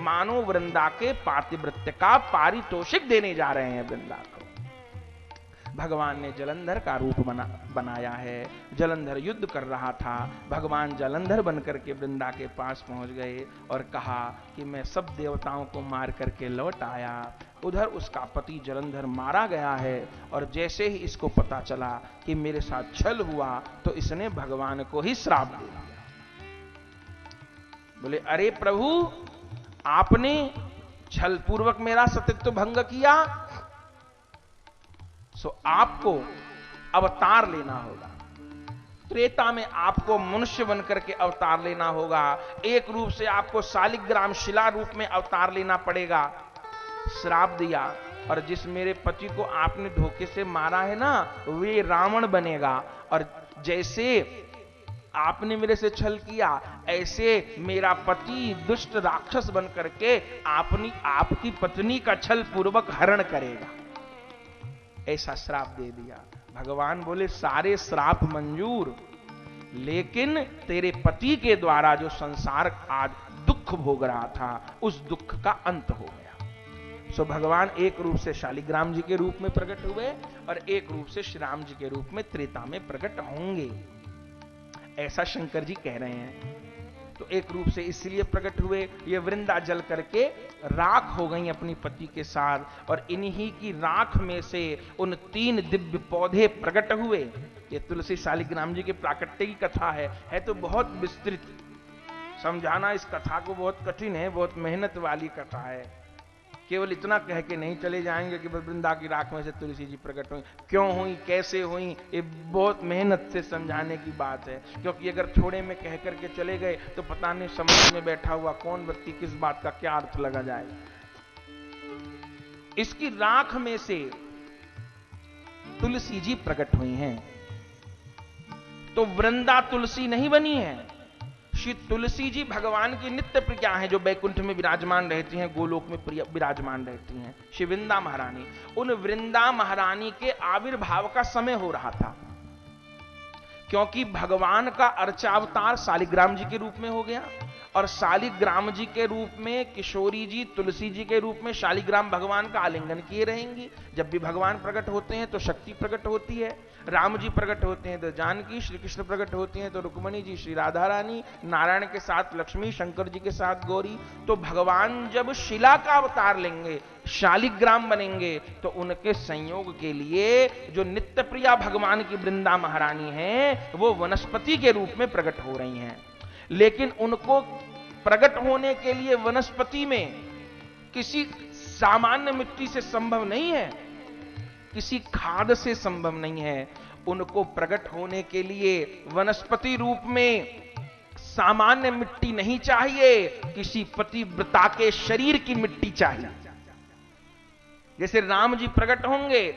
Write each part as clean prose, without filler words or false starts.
मानो वृंदा के पातिव्रत्य का पारितोषिक देने जा रहे हैं वृंदा को। भगवान ने जलंधर का रूप बनाया है। जलंधर युद्ध कर रहा था, भगवान जलंधर बनकर के वृंदा के पास पहुंच गए और कहा कि मैं सब देवताओं को मार करके लौट आया। उधर उसका पति जलंधर मारा गया है और जैसे ही इसको पता चला कि मेरे साथ छल हुआ तो इसने भगवान को ही श्राप दे दिया। बोले अरे प्रभु, आपने छल पूर्वक मेरा सतीत्व भंग किया, सो आपको अवतार लेना होगा। त्रेता में आपको मनुष्य बनकर के अवतार लेना होगा। एक रूप से आपको शालिग्राम शिला रूप में अवतार लेना पड़ेगा। श्राप दिया, और जिस मेरे पति को आपने धोखे से मारा है ना, वे रावण बनेगा, और जैसे आपने मेरे से छल किया ऐसे मेरा पति दुष्ट राक्षस बनकर के आपकी पत्नी का छल पूर्वक हरण करेगा। ऐसा श्राप दे दिया। भगवान बोले सारे श्राप मंजूर, लेकिन तेरे पति के द्वारा जो संसार आज दुख भोग रहा था उस दुख का अंत हो गया। सो भगवान एक रूप से शालिग्राम जी के रूप में प्रकट हुए और एक रूप से श्री राम जी के रूप में त्रेता में प्रकट होंगे, ऐसा शंकर जी कह रहे हैं। तो एक रूप से इसलिए प्रकट हुए, ये वृंदा जल करके राख हो गई अपनी पति के साथ, और इन्हीं की राख में से उन 3 दिव्य पौधे प्रकट हुए। ये तुलसी शालिग्राम जी के प्राकट्य की कथा है तो बहुत विस्तृत, समझाना इस कथा को बहुत कठिन है, बहुत मेहनत वाली कथा है। केवल इतना कह के नहीं चले जाएंगे कि वृंदा की राख में से तुलसी जी प्रकट हुई, क्यों हुई, कैसे हुई, ये बहुत मेहनत से समझाने की बात है। क्योंकि अगर थोड़े में कह करके चले गए तो पता नहीं समाज में बैठा हुआ कौन व्यक्ति किस बात का क्या अर्थ लगा जाए। इसकी राख में से तुलसी जी प्रकट हुई हैं। तो वृंदा तुलसी नहीं बनी है, श्री तुलसी जी भगवान की नित्य प्रिया हैं, जो बैकुंठ में विराजमान रहती हैं, गोलोक में विराजमान रहती हैं। श्री वृंदा महारानी, उन वृंदा महारानी के आविर्भाव का समय हो रहा था, क्योंकि भगवान का अर्चावतार शालिग्राम जी के रूप में हो गया, और शालिग्राम जी के रूप में किशोरी जी तुलसी जी के रूप में शालिग्राम भगवान का आलिंगन किए रहेंगी। जब भी भगवान प्रकट होते हैं तो शक्ति प्रकट होती है, राम जी प्रकट होते हैं तो जानकी, श्री कृष्ण प्रकट होते हैं तो रुक्मणी जी, श्री राधा रानी, नारायण के साथ लक्ष्मी, शंकर जी के साथ गौरी। तो भगवान जब शिला का अवतार लेंगे, शालिग्राम बनेंगे, तो उनके संयोग के लिए जो नित्य प्रिया भगवान की वृंदा महारानी है वो वनस्पति के रूप में प्रकट हो रही हैं। लेकिन उनको प्रकट होने के लिए वनस्पति में किसी सामान्य मिट्टी से संभव नहीं है, किसी खाद से संभव नहीं है। उनको प्रकट होने के लिए वनस्पति रूप में सामान्य मिट्टी नहीं चाहिए, किसी पतिव्रता के शरीर की मिट्टी चाहिए। जैसे राम जी प्रकट होंगे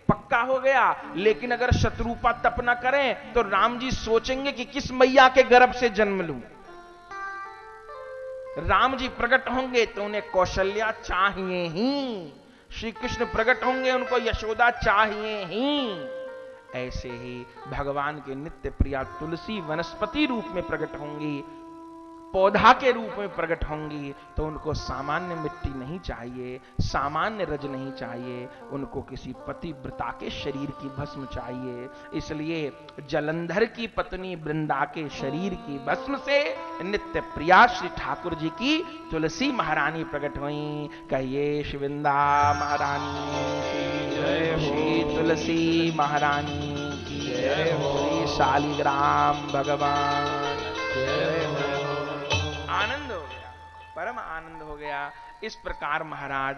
पक्का हो गया, लेकिन अगर शत्रुपा तप न करें तो राम जी सोचेंगे कि किस मैया के गर्भ से जन्म लूं। राम जी प्रकट होंगे तो उन्हें कौशल्या चाहिए ही, श्री कृष्ण प्रकट होंगे उनको यशोदा चाहिए ही। ऐसे ही भगवान के नित्य प्रिया तुलसी वनस्पति रूप में प्रकट होंगी, पौधा के रूप में प्रकट होंगी, तो उनको सामान्य मिट्टी नहीं चाहिए, सामान्य रज नहीं चाहिए, उनको किसी पतिव्रता के शरीर की भस्म चाहिए। इसलिए जलंधर की पत्नी वृंदा के शरीर की भस्म से नित्य प्रिया श्री ठाकुर जी की तुलसी महारानी प्रकट हुई। कहिए श्री वृंदा महारानी की जय, श्री तुलसी महारानी की जय हो, श्री शालिग्राम भगवान जय हो। आनंद हो गया, परम आनंद हो गया। इस प्रकार महाराज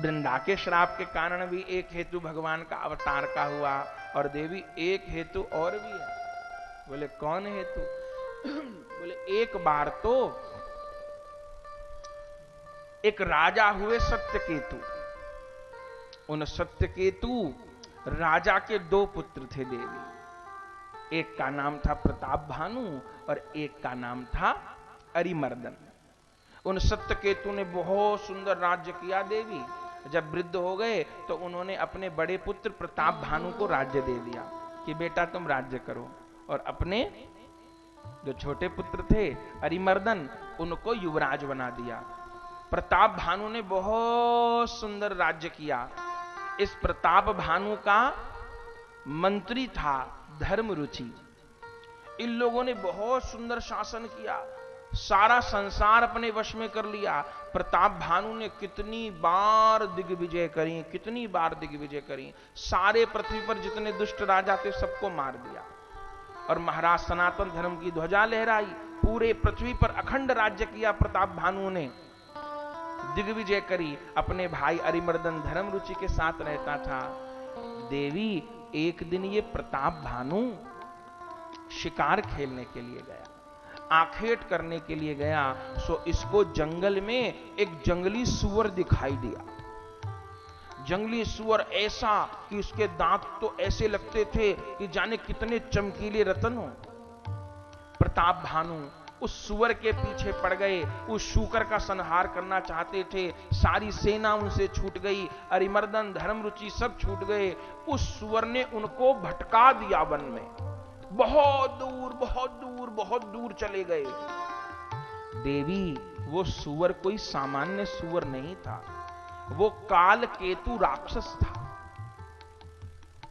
वृंदा के श्राप के कारण भी एक हेतु भगवान का अवतार का हुआ, और देवी एक हेतु और भी है। बोले कौन हेतु? बोले एक बार तो एक राजा हुए सत्यकेतु, उन सत्यकेतु राजा के 2 पुत्र थे देवी, एक का नाम था प्रताप भानु और एक का नाम था अरिमर्दन। उन सत्यकेतु ने बहुत सुंदर राज्य किया देवी। जब वृद्ध हो गए तो उन्होंने अपने बड़े पुत्र प्रताप भानु को राज्य दे दिया कि बेटा तुम राज्य करो, और अपने जो छोटे पुत्र थे अरिमर्दन उनको युवराज बना दिया। प्रताप भानु ने बहुत सुंदर राज्य किया। इस प्रताप भानु का मंत्री था धर्मरुचि। इन लोगों ने बहुत सुंदर शासन किया, सारा संसार अपने वश में कर लिया। प्रताप भानु ने कितनी बार दिग्विजय करी, कितनी बार दिग्विजय करी। सारे पृथ्वी पर जितने दुष्ट राजा थे सबको मार दिया और महाराज सनातन धर्म की ध्वजा लहराई। पूरे पृथ्वी पर अखंड राज्य किया प्रताप भानु ने, दिग्विजय करी। अपने भाई अरिमर्दन धर्मरुचि के साथ रहता था। देवी, एक दिन ये प्रताप भानु शिकार खेलने के लिए गया, आखेट करने के लिए गया। सो इसको जंगल में एक जंगली सुअर दिखाई दिया। जंगली सुअर ऐसा कि उसके दांत तो ऐसे लगते थे कि जाने कितने चमकीले रतन हो। प्रताप भानु उस सुअर के पीछे पड़ गए, उस शूकर का संहार करना चाहते थे। सारी सेना उनसे छूट गई, अरिमर्दन धर्मरुचि सब छूट गए। उस सुअर ने उनको भटका दिया वन में। बहुत दूर बहुत दूर बहुत दूर चले गए। देवी, वो सुअर कोई सामान्य सुअर नहीं था, वो कालकेतु राक्षस था।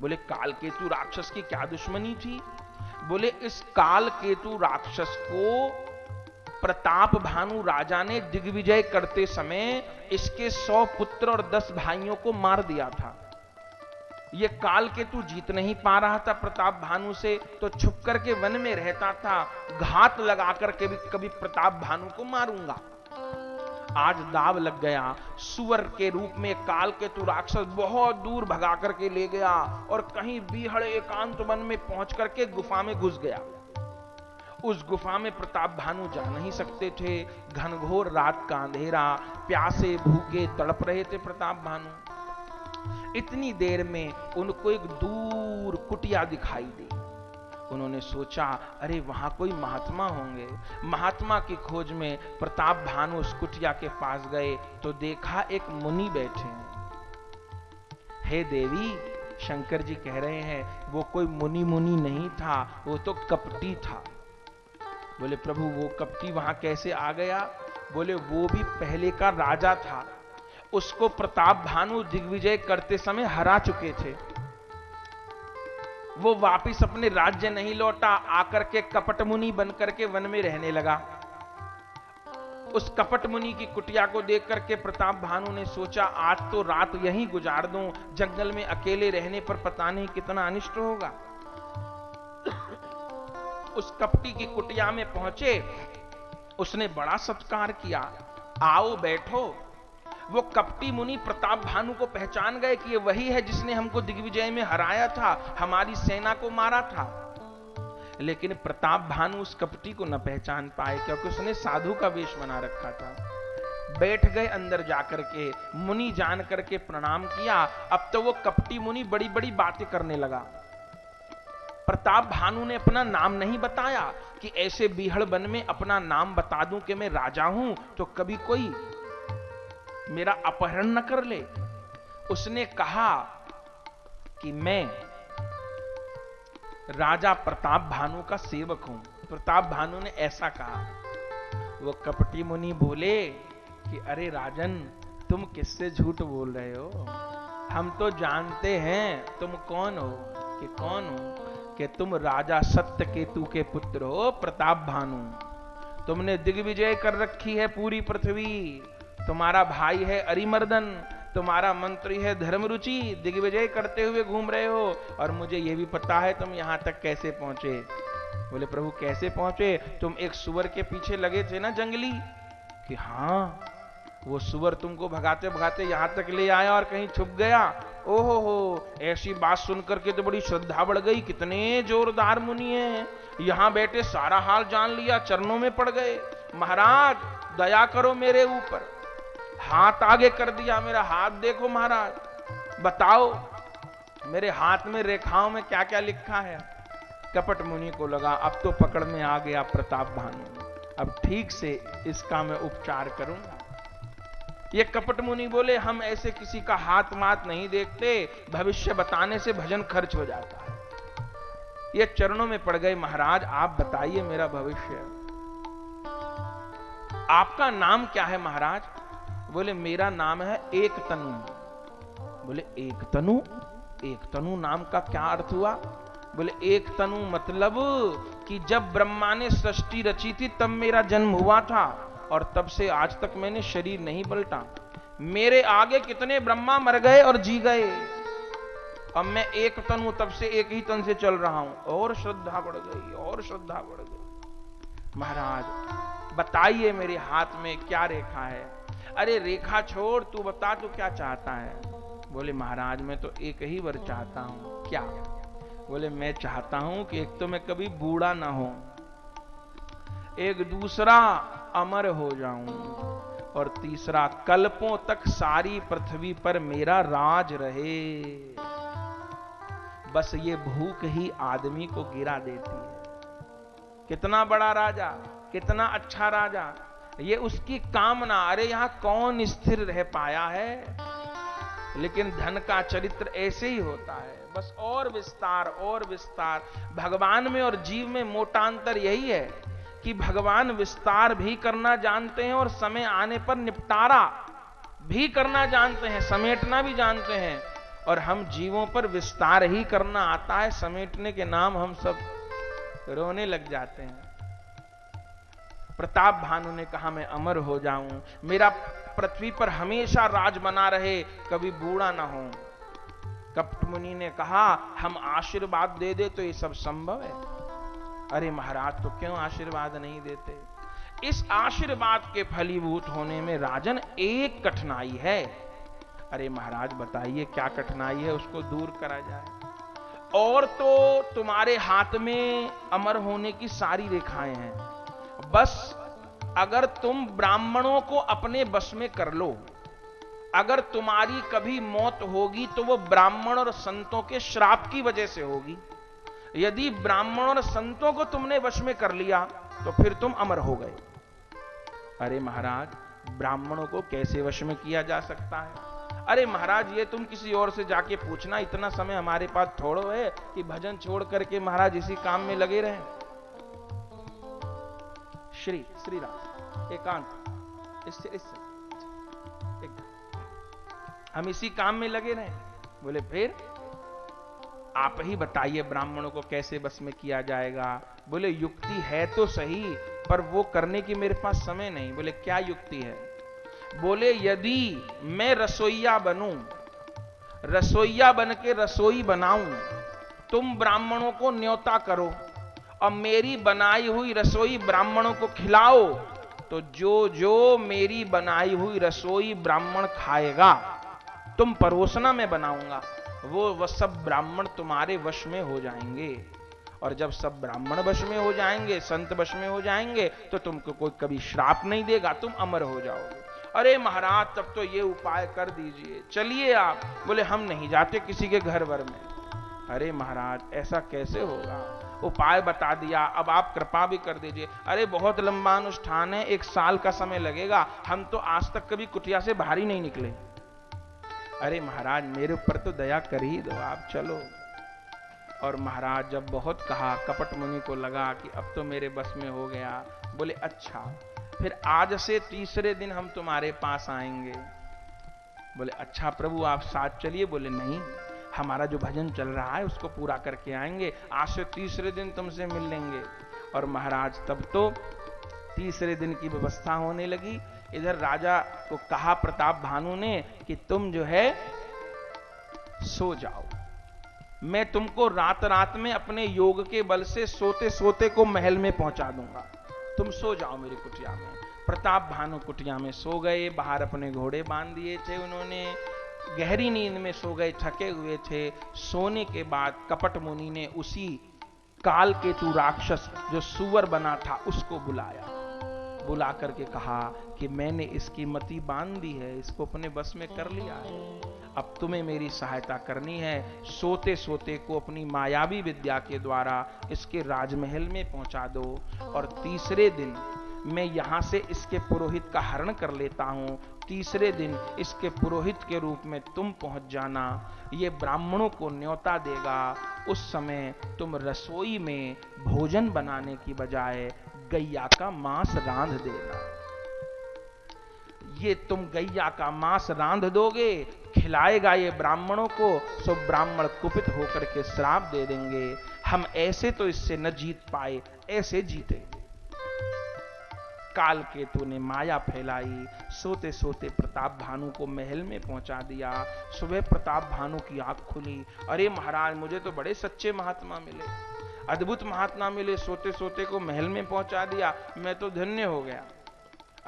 बोले कालकेतु राक्षस की क्या दुश्मनी थी? बोले इस कालकेतु राक्षस को प्रताप भानु राजा ने दिग्विजय करते समय इसके 100 पुत्र और 10 भाइयों को मार दिया था। ये कालकेतु जीत नहीं पा रहा था प्रताप भानु से, तो छुप करके वन में रहता था। घात लगा करके भी कभी प्रताप भानु को मारूंगा। आज दाव लग गया। सुअर के रूप में कालकेतु राक्षस बहुत दूर भगा करके ले गया और कहीं बीहड़ एकांत वन में पहुंच करके गुफा में घुस गया। उस गुफा में प्रताप भानु जा नहीं सकते थे। घनघोर रात का अंधेरा, प्यासे भूखे तड़प रहे थे प्रताप भानु। इतनी देर में उनको एक दूर कुटिया दिखाई दी। उन्होंने सोचा, अरे वहां कोई महात्मा होंगे। महात्मा की खोज में प्रताप भानु उस कुटिया के पास गए तो देखा एक मुनि बैठे हैं। हे देवी, शंकर जी कह रहे हैं वो कोई मुनि नहीं था, वो तो कपटी था। बोले प्रभु, वो कपटी वहां कैसे आ गया? बोले वो भी पहले का राजा था, उसको प्रताप भानु दिग्विजय करते समय हरा चुके थे। वो वापिस अपने राज्य नहीं लौटा, आकर के कपट मुनि बनकर के वन में रहने लगा। उस कपट मुनि की कुटिया को देख करके प्रताप भानु ने सोचा, आज तो रात यहीं गुजार दूं, जंगल में अकेले रहने पर पता नहीं कितना अनिष्ट होगा। उस कपटी की कुटिया में पहुंचे, उसने बड़ा सत्कार किया। आओ बैठो। वो कपटी मुनि प्रताप भानु को पहचान गए कि ये वही है जिसने हमको दिग्विजय में हराया था, हमारी सेना को मारा था। लेकिन प्रताप भानु उस कपटी को न पहचान पाए, क्योंकि उसने साधु का वेश बना रखा था। बैठ गए अंदर जाकर के। मुनि जान करके प्रणाम किया। अब तो वो कपटी मुनि बड़ी बड़ी बातें करने लगा। प्रताप भानु ने अपना नाम नहीं बताया कि ऐसे बीहड़ वन में अपना नाम बता दूं कि मैं राजा हूं तो कभी कोई मेरा अपहरण न कर ले। उसने कहा कि मैं राजा प्रताप भानु का सेवक हूं। प्रताप भानु ने ऐसा कहा। वो कपटी मुनि बोले कि अरे राजन, तुम किससे झूठ बोल रहे हो? हम तो जानते हैं तुम कौन हो, कि कौन हो, कि तुम राजा सत्यकेतु के पुत्र हो प्रताप भानु। तुमने दिग्विजय कर रखी है पूरी पृथ्वी। तुम्हारा भाई है अरिमर्दन, तुम्हारा मंत्री है धर्मरुचि, दिग्विजय करते हुए घूम रहे हो। और मुझे यह भी पता है तुम यहां तक कैसे पहुंचे। बोले प्रभु कैसे पहुंचे? तुम एक सुअर के पीछे लगे थे ना जंगली? कि हाँ, वो सुअर तुमको भगाते भगाते यहां तक ले आया और कहीं छुप गया। ओहो हो, ऐसी बात सुनकर के तो बड़ी श्रद्धा बढ़ गई। कितने जोरदार मुनि हैं, यहां बैठे सारा हाल जान लिया, चरणों में पड़ गए। महाराज दया करो मेरे ऊपर। हाथ आगे कर दिया, मेरा हाथ देखो महाराज, बताओ मेरे हाथ में रेखाओं में क्या क्या लिखा है। कपट मुनि को लगा अब तो पकड़ में आ गया प्रताप भानु, अब ठीक से इसका मैं उपचार करूंगा। ये कपट मुनि बोले हम ऐसे किसी का हाथ मात नहीं देखते, भविष्य बताने से भजन खर्च हो जाता है। ये चरणों में पड़ गए। महाराज आप बताइए मेरा भविष्य। आपका नाम क्या है महाराज? बोले मेरा नाम है एक तनु। बोले एक तनु? एक तनु नाम का क्या अर्थ हुआ? बोले एक तनु मतलब कि जब ब्रह्मा ने सृष्टि रची थी तब मेरा जन्म हुआ था और तब से आज तक मैंने शरीर नहीं पलटा। मेरे आगे कितने ब्रह्मा मर गए और जी गए, अब मैं एक तन हूं, तब से एक ही तन से चल रहा हूं। और श्रद्धा बढ़ गई, और श्रद्धा बढ़ गई। महाराज बताइए मेरे हाथ में क्या रेखा है? अरे रेखा छोड़, तू बता तू क्या चाहता है? बोले महाराज मैं तो एक ही वर चाहता हूं। क्या? बोले मैं चाहता हूं कि एक तो मैं कभी बूढ़ा ना हो, एक दूसरा अमर हो जाऊं, और तीसरा कल्पों तक सारी पृथ्वी पर मेरा राज रहे। बस ये भूख ही आदमी को गिरा देती है। कितना बड़ा राजा, कितना अच्छा राजा, ये उसकी कामना। अरे यहां कौन स्थिर रह पाया है? लेकिन धन का चरित्र ऐसे ही होता है, बस और विस्तार और विस्तार। भगवान में और जीव में मोटा अंतर यही है कि भगवान विस्तार भी करना जानते हैं और समय आने पर निपटारा भी करना जानते हैं, समेटना भी जानते हैं। और हम जीवों पर विस्तार ही करना आता है, समेटने के नाम हम सब रोने लग जाते हैं। प्रताप भानु ने कहा मैं अमर हो जाऊं, मेरा पृथ्वी पर हमेशा राज बना रहे, कभी बूढ़ा ना हो। कपट मुनि ने कहा हम आशीर्वाद दे दे तो ये सब संभव है। अरे महाराज तो क्यों आशीर्वाद नहीं देते? इस आशीर्वाद के फलीभूत होने में राजन एक कठिनाई है। अरे महाराज बताइए क्या कठिनाई है, उसको दूर करा जाए। और तो तुम्हारे हाथ में अमर होने की सारी रेखाएं हैं, बस अगर तुम ब्राह्मणों को अपने बस में कर लो, अगर तुम्हारी कभी मौत होगी तो वो ब्राह्मण और संतों के श्राप की वजह से होगी। यदि ब्राह्मण और संतों को तुमने वश में कर लिया तो फिर तुम अमर हो गए। अरे महाराज ब्राह्मणों को कैसे वश में किया जा सकता है? अरे महाराज ये तुम किसी और से जाके पूछना, इतना समय हमारे पास थोड़ो है कि भजन छोड़ करके महाराज इसी काम में लगे रहे। श्री राम एकांत इससे हम इसी काम में लगे रहे। बोले फिर आप ही बताइए ब्राह्मणों को कैसे बस में किया जाएगा? बोले युक्ति है तो सही, पर वो करने की मेरे पास समय नहीं। बोले क्या युक्ति है? बोले यदि मैं रसोईया बनूं, रसोईया बन के रसोई बनाऊं, तुम ब्राह्मणों को न्योता करो और मेरी बनाई हुई रसोई ब्राह्मणों को खिलाओ, तो जो जो मेरी बनाई हुई रसोई ब्राह्मण खाएगा, तुम परोसना मैं बनाऊंगा, वो सब ब्राह्मण तुम्हारे वश में हो जाएंगे। और जब सब ब्राह्मण वश में हो जाएंगे, संत वश में हो जाएंगे, तो तुमको कोई कभी श्राप नहीं देगा, तुम अमर हो जाओगे। अरे महाराज तब तो ये उपाय कर दीजिए, चलिए आप। बोले हम नहीं जाते किसी के घर वर में। अरे महाराज ऐसा कैसे होगा? उपाय बता दिया, अब आप कृपा भी कर दीजिए। अरे बहुत लंबा अनुष्ठान है, 1 साल का समय लगेगा, हम तो आज तक कभी कुटिया से बाहर ही नहीं निकले। अरे महाराज मेरे ऊपर तो दया कर ही दो, आप चलो। और महाराज जब बहुत कहा, कपट मुनि को लगा कि अब तो मेरे बस में हो गया। बोले अच्छा फिर आज से तीसरे दिन हम तुम्हारे पास आएंगे। बोले अच्छा प्रभु आप साथ चलिए। बोले नहीं, हमारा जो भजन चल रहा है उसको पूरा करके आएंगे, आज से तीसरे दिन तुमसे मिल लेंगे। और महाराज तब तो तीसरे दिन की व्यवस्था होने लगी। इधर राजा को कहा प्रताप भानु ने कि तुम जो है सो जाओ, मैं तुमको रात रात में अपने योग के बल से सोते सोते को महल में पहुंचा दूंगा, तुम सो जाओ मेरी कुटिया में। प्रताप भानु कुटिया में सो गए, बाहर अपने घोड़े बांध दिए थे उन्होंने, गहरी नींद में सो गए, थके हुए थे। सोने के बाद कपट मुनि ने उसी काल केतु राक्षस जो सुअर बना था उसको बुलाया, बुला करके कहा कि मैंने इसकी मति बांध दी है, इसको अपने बस में कर लिया है, अब तुम्हें मेरी सहायता करनी है। सोते सोते को अपनी मायावी विद्या के द्वारा इसके राजमहल में पहुंचा दो, और तीसरे दिन मैं यहां से इसके पुरोहित का हरण कर लेता हूं, तीसरे दिन इसके पुरोहित के रूप में तुम पहुंच जाना, ये ब्राह्मणों को न्योता देगा। उस समय तुम रसोई में भोजन बनाने की बजाय गैया का मांस रांध देना। ये तुम गैया का मांस रांध दोगे, खिलाएगा ये ब्राह्मणों को, सो ब्राह्मण कुपित होकर के श्राप दे देंगे। हम ऐसे तो इससे न जीत पाए, ऐसे जीते। काल केतु ने माया फैलाई, सोते सोते प्रताप भानु को महल में पहुंचा दिया। सुबह प्रताप भानु की आंख खुली, अरे महाराज मुझे तो बड़े सच्चे महात्मा मिले, अद्भुत महात्मा मिले, सोते सोते को महल में पहुंचा दिया, मैं तो धन्य हो गया।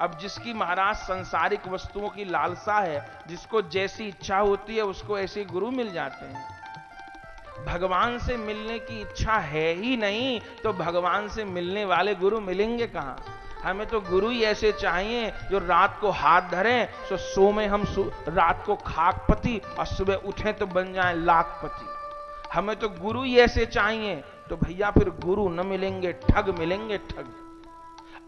अब जिसकी महाराज सांसारिक वस्तुओं की लालसा है, जिसको जैसी इच्छा होती है उसको ऐसे गुरु मिल जाते हैं। भगवान से मिलने की इच्छा है ही नहीं तो भगवान से मिलने वाले गुरु मिलेंगे कहां? हमें तो गुरु ही ऐसे चाहिए जो रात को हाथ धरें तो सो में हम रात को खाकपति और सुबह उठें तो बन जाएं लाखपति। हमें तो गुरु ही ऐसे चाहिए। तो भैया फिर गुरु न मिलेंगे, ठग मिलेंगे, ठग।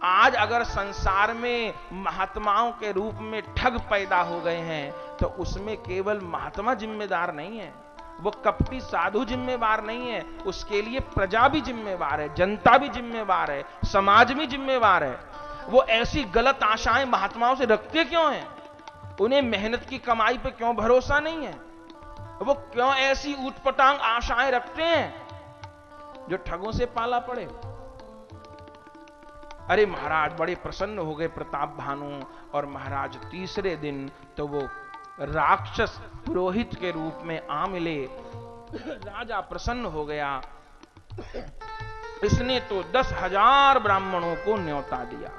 आज अगर संसार में महात्माओं के रूप में ठग पैदा हो गए हैं तो उसमें केवल महात्मा जिम्मेदार नहीं है, वो कपटी साधु जिम्मेवार नहीं है, उसके लिए प्रजा भी जिम्मेवार है, जनता भी जिम्मेवार है, समाज भी जिम्मेवार है। वो ऐसी गलत आशाएं महात्माओं से रखते क्यों हैं? उन्हें मेहनत की कमाई पे क्यों भरोसा नहीं है? वो क्यों ऐसी ऊटपटांग आशाएं रखते हैं जो ठगों से पाला पड़े? अरे महाराज बड़े प्रसन्न हो गए प्रताप भानु, और महाराज तीसरे दिन तो वो राक्षस पुरोहित के रूप में आ मिले। राजा प्रसन्न हो गया। इसने तो 10,000 ब्राह्मणों को न्योता दिया।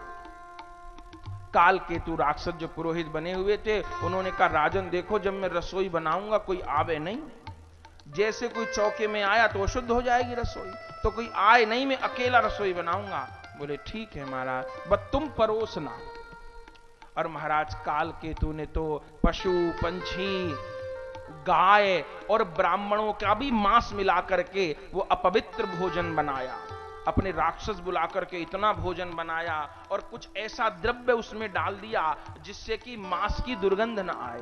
काल केतु राक्षस जो पुरोहित बने हुए थे उन्होंने कहा, राजन देखो जब मैं रसोई बनाऊंगा कोई आवे नहीं, जैसे कोई चौके में आया तो अशुद्ध हो जाएगी रसोई, तो कोई आए नहीं, मैं अकेला रसोई बनाऊंगा। बोले ठीक है महाराज, बस तुम परोसना। और महाराज काल केतु ने तो पशु पंछी गाय और ब्राह्मणों का भी मांस मिला करके वो अपवित्र भोजन बनाया। अपने राक्षस बुला करके इतना भोजन बनाया और कुछ ऐसा द्रव्य उसमें डाल दिया जिससे कि मांस की दुर्गंध न आए।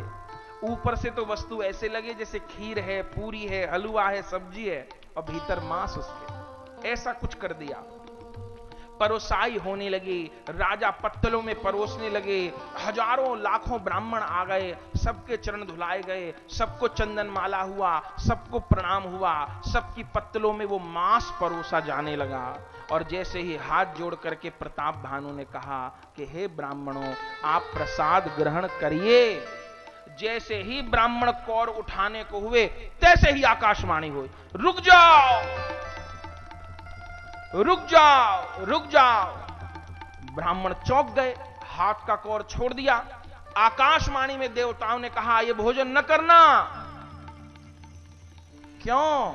ऊपर से तो वस्तु ऐसे लगे जैसे खीर है, पूरी है, हलवा है, सब्जी है, और भीतर मांस उसके। ऐसा कुछ कर दिया। परोसाई होने लगी, राजा पत्तलों में परोसने लगे। हजारों लाखों ब्राह्मण आ गए, सबके चरण धुलाए गए, सबको चंदन माला हुआ, सबको प्रणाम हुआ, सबकी पत्तलों में वो मांस परोसा जाने लगा। और जैसे ही हाथ जोड़ करके प्रताप भानु ने कहा कि हे ब्राह्मणों आप प्रसाद ग्रहण करिए, जैसे ही ब्राह्मण कौर उठाने को हुए तैसे ही आकाशवाणी हुई, रुक जाओ रुक जाओ रुक जाओ। ब्राह्मण चौंक गए, हाथ का कौर छोड़ दिया। आकाशवाणी में देवताओं ने कहा यह भोजन न करना। क्यों?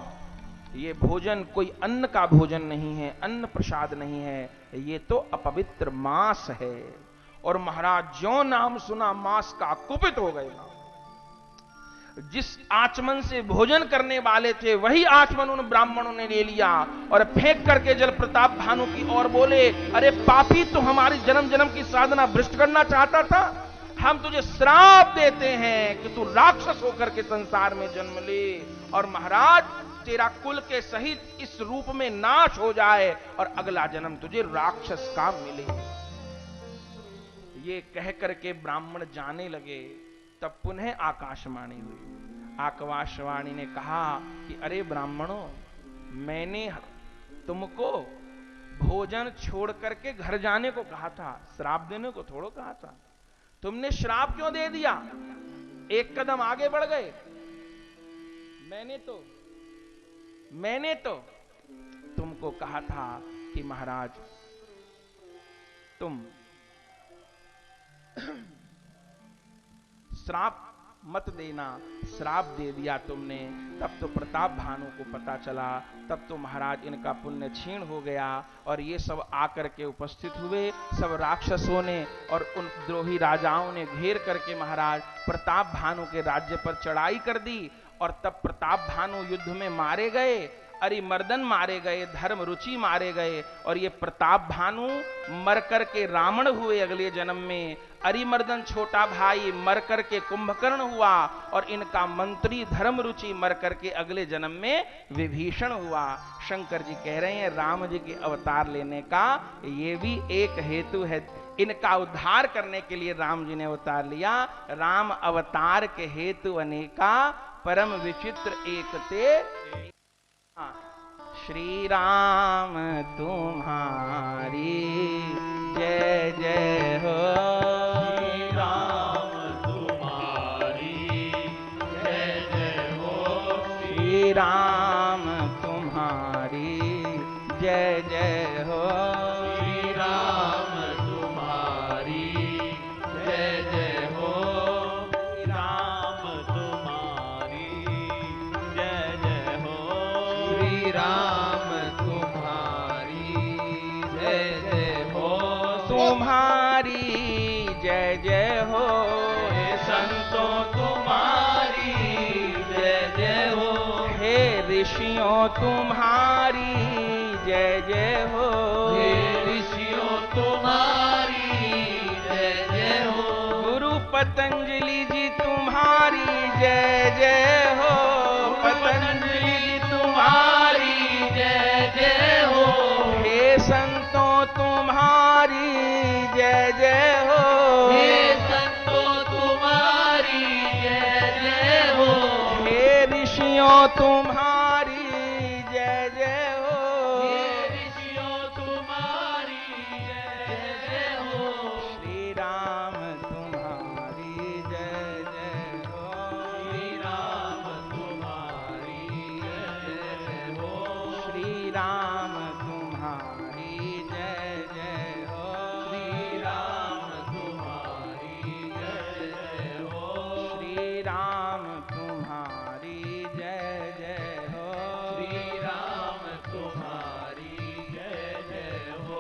ये भोजन कोई अन्न का भोजन नहीं है, अन्न प्रसाद नहीं है, ये तो अपवित्र मांस है। और महाराज ज्यों नाम सुना मांस का कुपित हो गए। जिस आचमन से भोजन करने वाले थे वही आचमन उन ब्राह्मणों ने ले लिया और फेंक करके जल प्रताप भानु की ओर बोले, अरे पापी, तो हमारी जन्म जन्म की साधना भ्रष्ट करना चाहता था। हम तुझे श्राप देते हैं कि तू राक्षस होकर के संसार में जन्म ले और महाराज तेरा कुल के सहित इस रूप में नाश हो जाए और अगला जन्म तुझे राक्षस का मिले। ये कह करके ब्राह्मण जाने लगे। तब पुनः आकाशवाणी हुई। आकाशवाणी ने कहा कि अरे ब्राह्मणों, मैंने तुमको भोजन छोड़ करके घर जाने को कहा था, श्राप देने को थोड़ा कहा था। तुमने श्राप क्यों दे दिया? एक कदम आगे बढ़ गए। मैंने तो तुमको कहा था कि महाराज तुम श्राप मत देना, श्राप दे दिया तुमने। तब तो प्रताप भानु को पता चला, तब तो महाराज इनका पुण्य क्षीण हो गया। और ये सब आकर के उपस्थित हुए, सब राक्षसों ने और उन द्रोही राजाओं ने घेर करके महाराज प्रताप भानु के राज्य पर चढ़ाई कर दी। और तब प्रताप भानु युद्ध में मारे गए, अरिमर्दन मारे गए, धर्म रुचि मारे गए। और ये प्रताप भानु मर करके रावण हुए अगले जन्म में। अरिमर्दन छोटा भाई मर करके कुंभकर्ण हुआ और इनका मंत्री धर्म रुचि मर करके अगले जन्म में विभीषण हुआ। शंकर जी कह रहे हैं राम जी के अवतार लेने का ये भी एक हेतु है, इनका उद्धार करने के लिए राम जी ने अवतार लिया। राम अवतार के हेतु अनेका, परम विचित्र एक ते। श्री राम तुम्हारी जय जय हो। श्री राम तुम्हारी जय जय हो। श्री राम तुम्हारी जय जय हो। श्री राम तुम्हारी जय जय हो। श्री राम तुम्हारी जय जय हो। श्री राम तुम्हारी जय जय हो। तुम्हारी जय जय हो। हे संतों तुम्हारी जय जय हो। हे ऋषियों तुम्हारी जय जय हो। हे ऋषियों तुम्हारी जय जय हो। गुरु पतंजलि जी तुम्हारी जय जय हो। पतंजलि जी तुम्हारी जय जय हो। हे संतों तुम्हारी जय जय हो। हे संतों तुम्हारी जय जय हो। हे ऋषियों तुम्हारी जय जय हो। हे ऋषियों तुम्हारी जय जय हो। श्री राम तुम्हारी जय जय हो। श्री राम तुम्हारी जय जय हो। श्री राम तुम्हारी जय जय हो। श्री राम तुम्हारी जय जय हो। श्री राम तुम्हारी जय जय हो। श्री राम तुम्हारी जय जय हो।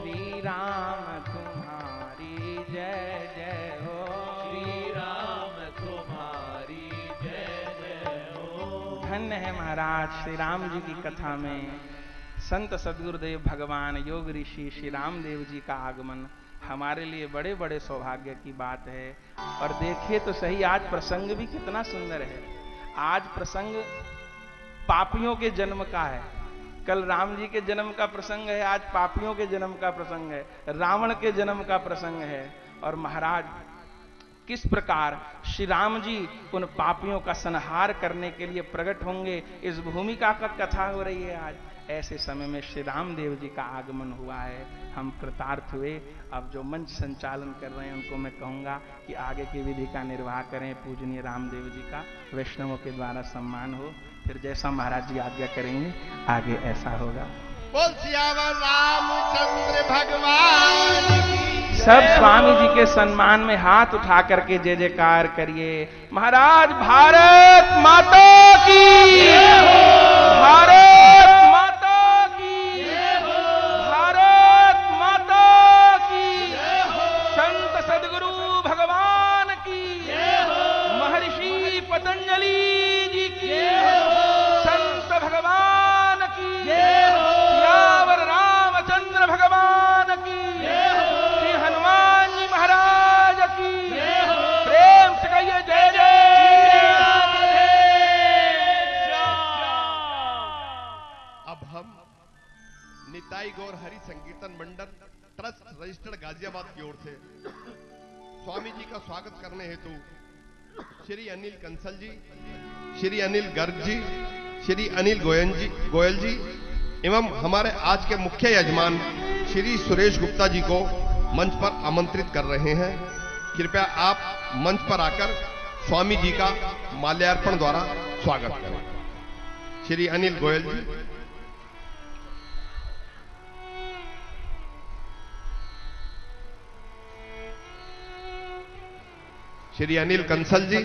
श्री राम तुम्हारी जय जय हो। श्री राम तुम्हारी जय जय हो। धन्य है महाराज श्री राम जी की कथा में संत सद्गुरुदेव भगवान योग ऋषि श्री रामदेव जी का आगमन हमारे लिए बड़े बड़े सौभाग्य की बात है। और देखिए तो सही, आज प्रसंग भी कितना सुंदर है। आज प्रसंग पापियों के जन्म का है। कल राम जी के जन्म का प्रसंग है, आज पापियों के जन्म का प्रसंग है, रावण के जन्म का प्रसंग है। और महाराज किस प्रकार श्री राम जी उन पापियों का संहार करने के लिए प्रकट होंगे, इस भूमिका का कथा हो रही है। आज ऐसे समय में श्री रामदेव जी का आगमन हुआ है, हम कृतार्थ हुए। अब जो मंच संचालन कर रहे हैं उनको मैं कहूंगा कि आगे की विधि का निर्वाह करें। पूजनीय रामदेव जी का वैष्णवों के द्वारा सम्मान हो, फिर जैसा महाराज जी आज्ञा करेंगे आगे ऐसा होगा। बोल सियावर रामचंद्र भगवान की सब स्वामी जी के सम्मान में हाथ उठा करके जय जयकार करिए। महाराज भारत माता की, भारत माता की, भारत माता की, संत सद्गुरु भगवान की, महर्षि पतंजलि जी की, संत भगवान की, सियावर रामचंद्र भगवान की, श्री हनुमान जी महाराज की, प्रेम से कहिए जय जय। अब हम निताई गौर हरि संकीर्तन मंडल ट्रस्ट रजिस्टर्ड गाजियाबाद की ओर से स्वामी जी का स्वागत करने हेतु श्री अनिल कंसल जी, श्री अनिल गर्ग जी, श्री अनिल गोयल जी एवं हमारे आज के मुख्य यजमान श्री सुरेश गुप्ता जी को मंच पर आमंत्रित कर रहे हैं। कृपया आप मंच पर आकर स्वामी जी का माल्यार्पण द्वारा स्वागत करें। श्री अनिल गोयल जी, श्री अनिल कंसल जी,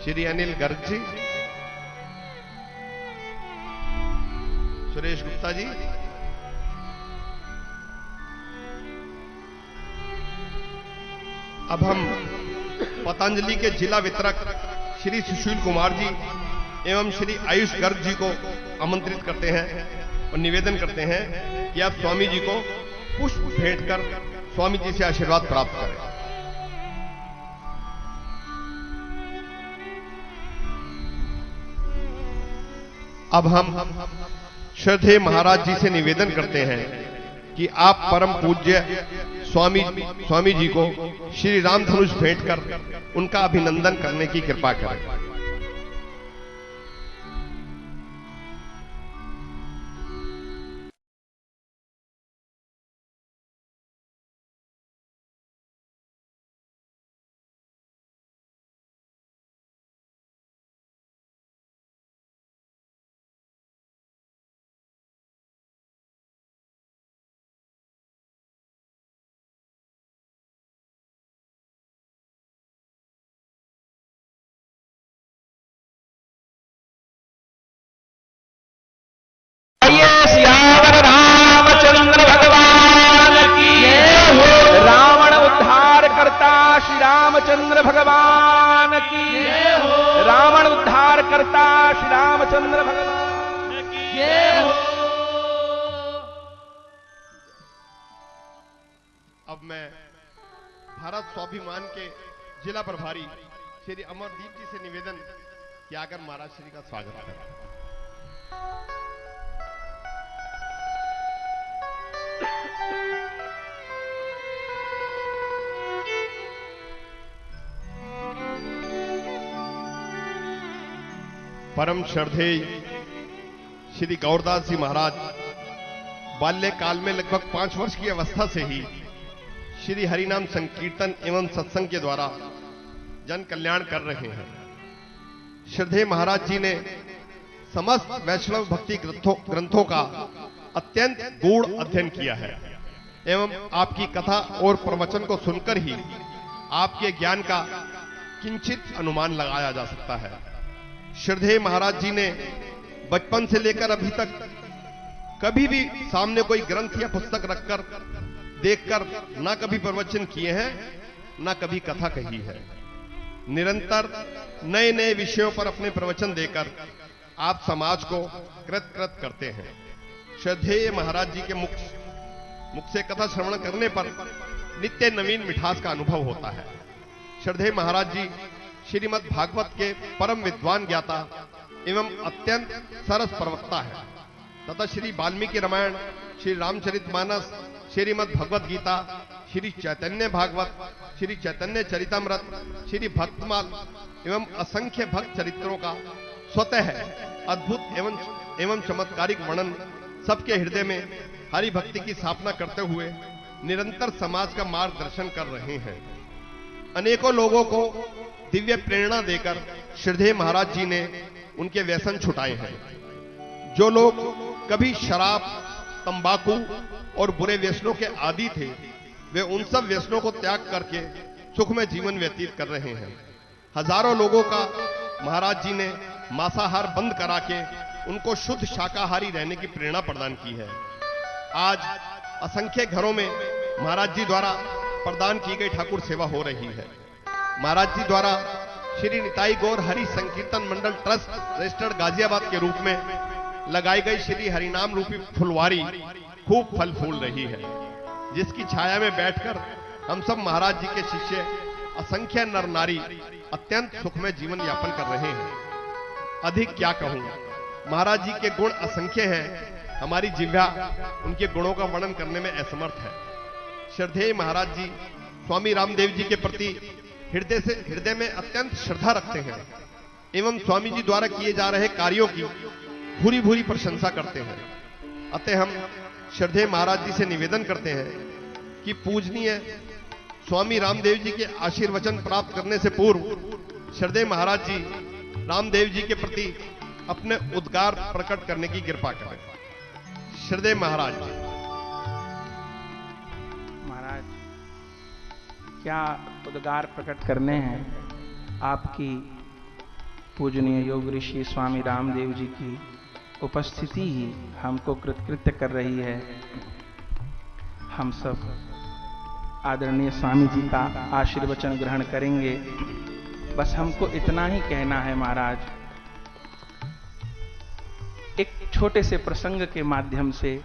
श्री अनिल गर्ग जी, सुरेश गुप्ता जी, अब हम पतंजलि के जिला वितरक श्री सुशील कुमार जी एवं श्री आयुष गर्ग जी को आमंत्रित करते हैं और निवेदन करते हैं कि आप स्वामी जी को पुष्प भेंट कर स्वामी जी से आशीर्वाद प्राप्त करें। अब हम श्रद्धेय महाराज जी से निवेदन करते हैं कि आप परम पूज्य स्वामी जी को श्री राम धनुष भेंट कर उनका अभिनंदन करने की कृपा करें। सियावर रामचंद्र भगवान की जय हो। रावण उद्धार करता श्री रामचंद्र भगवान की जय हो। रावण उद्धार करता श्री रामचंद्र भगवान की जय हो। अब मैं भारत स्वाभिमान के जिला प्रभारी श्री अमरदीप जी से निवेदन कि आकर महाराज श्री का स्वागत करें। परम श्रद्धेय श्री गौरदास जी महाराज बाल्यकाल में लगभग 5 वर्ष की अवस्था से ही श्री हरिनाम संकीर्तन एवं सत्संग के द्वारा जन कल्याण कर रहे हैं। श्रद्धेय महाराज जी ने समस्त वैष्णव भक्ति ग्रंथों का अत्यंत गूढ़ अध्ययन किया है एवं आपकी कथा और प्रवचन को सुनकर ही आपके ज्ञान का किंचित अनुमान लगाया जा सकता है। श्रद्धेय महाराज जी ने बचपन से लेकर अभी तक कभी भी सामने कोई ग्रंथ या पुस्तक रखकर देखकर ना कभी प्रवचन किए हैं ना कभी कथा कही है। निरंतर नए नए विषयों पर अपने प्रवचन देकर आप समाज को कृत करते हैं। श्रद्धेय महाराज जी के मुख से कथा श्रवण करने पर नित्य नवीन मिठास का अनुभव होता है। श्रद्धेय महाराज जी श्रीमद् भागवत के परम विद्वान ज्ञाता एवं अत्यंत सरस प्रवक्ता है तथा श्री वाल्मीकि रामायण, श्री रामचरितमानस, श्रीमद् भगवत गीता, श्री चैतन्य भागवत, श्री चैतन्य चरितमृत, श्री भक्तमाल एवं असंख्य भक्त चरित्रों का स्वतः अद्भुत एवं चमत्कारिक वर्णन सबके हृदय में हरि भक्ति की स्थापना करते हुए निरंतर समाज का मार्गदर्शन कर रहे हैं। अनेकों लोगों को दिव्य प्रेरणा देकर श्रद्धेय महाराज जी ने उनके व्यसन छुटाए हैं। जो लोग कभी शराब, तंबाकू और बुरे व्यसनों के आदी थे, वे उन सब व्यसनों को त्याग करके सुखमय जीवन व्यतीत कर रहे हैं। हजारों लोगों का महाराज जी ने मांसाहार बंद करा के उनको शुद्ध शाकाहारी रहने की प्रेरणा प्रदान की है। आज असंख्य घरों में महाराज जी द्वारा प्रदान की गई ठाकुर सेवा हो रही है। महाराज जी द्वारा श्री निताई गौर हरि संकीर्तन मंडल ट्रस्ट रजिस्टर्ड गाजियाबाद के रूप में लगाई गई श्री हरिनाम रूपी फुलवारी खूब फल फूल रही है, जिसकी छाया में बैठकर हम सब महाराज जी के शिष्य असंख्य नर नारी अत्यंत सुखमय जीवन यापन कर रहे हैं। अधिक क्या कहूं, महाराज जी के गुण असंख्य हैं, हमारी जिह्वा उनके गुणों का वर्णन करने में असमर्थ है। श्रद्धेय महाराज जी स्वामी रामदेव जी के प्रति हृदय में अत्यंत श्रद्धा रखते हैं एवं स्वामी जी द्वारा किए जा रहे कार्यों की भूरी भूरी प्रशंसा करते हैं। अतः हम श्रद्धेय महाराज जी से निवेदन करते हैं कि पूजनीय स्वामी रामदेव जी के आशीर्वचन प्राप्त करने से पूर्व श्रद्धेय महाराज जी रामदेव जी के प्रति अपने उद्गार प्रकट करने की कृपा करें। श्रद्धेय महाराज जी। महाराज क्या उद्गार प्रकट करने हैं? आपकी पूजनीय योग ऋषि स्वामी रामदेव जी की उपस्थिति ही हमको कृतकृत्य कर रही है। हम सब आदरणीय स्वामी जी का आशीर्वचन ग्रहण करेंगे। बस हमको इतना ही कहना है महाराज, एक छोटे से प्रसंग के माध्यम से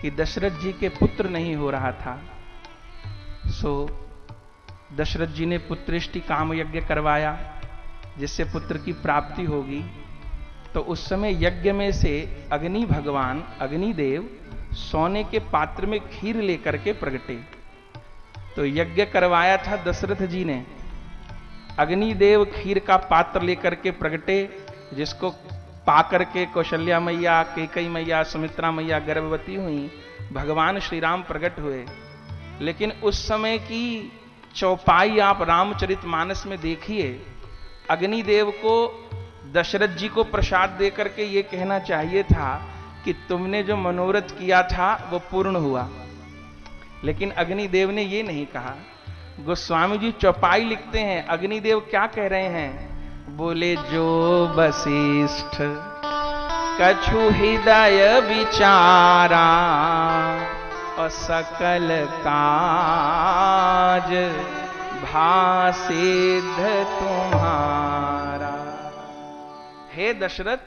कि दशरथ जी के पुत्र नहीं हो रहा था, सो दशरथ जी ने पुत्रेष्टि काम यज्ञ करवाया जिससे पुत्र की प्राप्ति होगी। तो उस समय यज्ञ में से अग्नि भगवान अग्निदेव सोने के पात्र में खीर लेकर के प्रगटे। तो यज्ञ करवाया था दशरथ जी ने। अग्निदेव खीर का पात्र लेकर के प्रगटे, जिसको पाकर के कौशल्या मैया, कैकई मैया, सुमित्रा मैया गर्भवती हुई, भगवान श्री राम प्रकट हुए। लेकिन उस समय की चौपाई आप रामचरितमानस में देखिए, अग्निदेव को दशरथ जी को प्रसाद देकर के ये कहना चाहिए था कि तुमने जो मनोरथ किया था वो पूर्ण हुआ, लेकिन अग्निदेव ने ये नहीं कहा। गोस्वामी जी चौपाई लिखते हैं, अग्निदेव क्या कह रहे हैं, बोले जो वशिष्ठ कछु हृदय विचारा और सकल काज भासिद्ध तुम्हारा। हे दशरथ,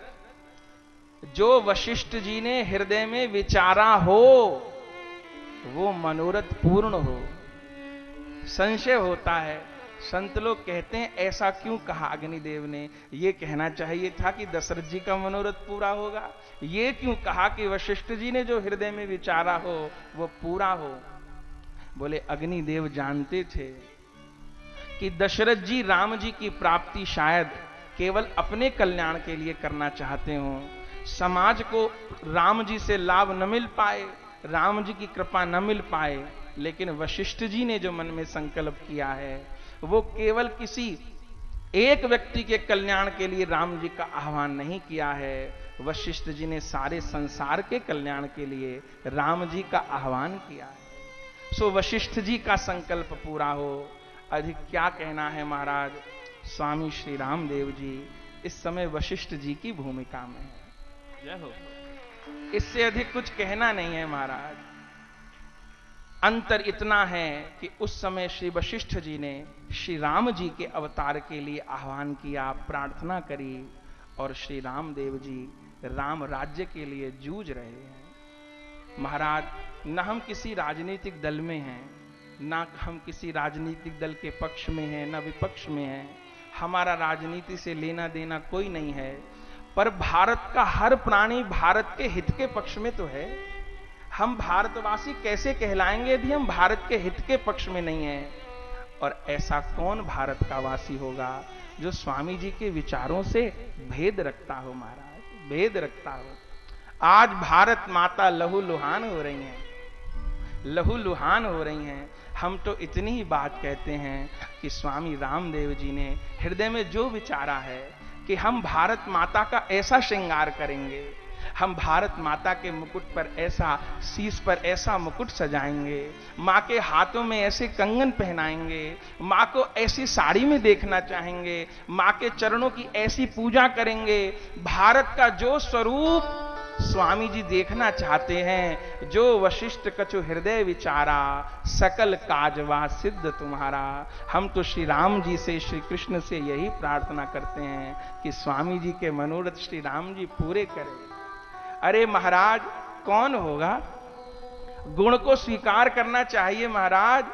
जो वशिष्ठ जी ने हृदय में विचारा हो वो मनोरथ पूर्ण हो। संशय होता है, संत लोग कहते हैं ऐसा क्यों कहा अग्निदेव ने, ये कहना चाहिए था कि दशरथ जी का मनोरथ पूरा होगा। ये क्यों कहा कि वशिष्ठ जी ने जो हृदय में विचारा हो वो पूरा हो। बोले अग्निदेव जानते थे कि दशरथ जी राम जी की प्राप्ति शायद केवल अपने कल्याण के लिए करना चाहते हो, समाज को राम जी से लाभ न मिल पाए, राम जी की कृपा न मिल पाए। लेकिन वशिष्ठ जी ने जो मन में संकल्प किया है वो केवल किसी एक व्यक्ति के कल्याण के लिए राम जी का आह्वान नहीं किया है, वशिष्ठ जी ने सारे संसार के कल्याण के लिए राम जी का आह्वान किया है। सो वशिष्ठ जी का संकल्प पूरा हो। अधिक क्या कहना है महाराज। स्वामी श्री रामदेव जी इस समय वशिष्ठ जी की भूमिका में है। जय हो। इससे अधिक कुछ कहना नहीं है महाराज। अंतर इतना है कि उस समय श्री वशिष्ठ जी ने श्री राम जी के अवतार के लिए आह्वान किया, प्रार्थना करी, और श्री रामदेव जी राम राज्य के लिए जूझ रहे हैं। महाराज, न हम किसी राजनीतिक दल में हैं, ना हम किसी राजनीतिक दल के पक्ष में हैं, ना विपक्ष में हैं। हमारा राजनीति से लेना देना कोई नहीं है, पर भारत का हर प्राणी भारत के हित के पक्ष में तो है। हम भारतवासी कैसे कहलाएंगे यदि हम भारत के हित के पक्ष में नहीं हैं। और ऐसा कौन भारत का वासी होगा जो स्वामी जी के विचारों से भेद रखता हो महाराज, भेद रखता हो। आज भारत माता लहूलुहान हो रही हैं, लहूलुहान हो रही हैं। हम तो इतनी ही बात कहते हैं कि स्वामी रामदेव जी ने हृदय में जो विचारा है कि हम भारत माता का ऐसा श्रृंगार करेंगे, हम भारत माता के मुकुट पर ऐसा, शीश पर ऐसा मुकुट सजाएंगे, माँ के हाथों में ऐसे कंगन पहनाएंगे, माँ को ऐसी साड़ी में देखना चाहेंगे, माँ के चरणों की ऐसी पूजा करेंगे। भारत का जो स्वरूप स्वामी जी देखना चाहते हैं, जो वशिष्ठ कछु हृदय विचारा सकल काजवा सिद्ध तुम्हारा। हम तो श्री राम जी से, श्री कृष्ण से यही प्रार्थना करते हैं कि स्वामी जी के मनोरथ श्री राम जी पूरे करें। अरे महाराज, कौन होगा? गुण को स्वीकार करना चाहिए महाराज।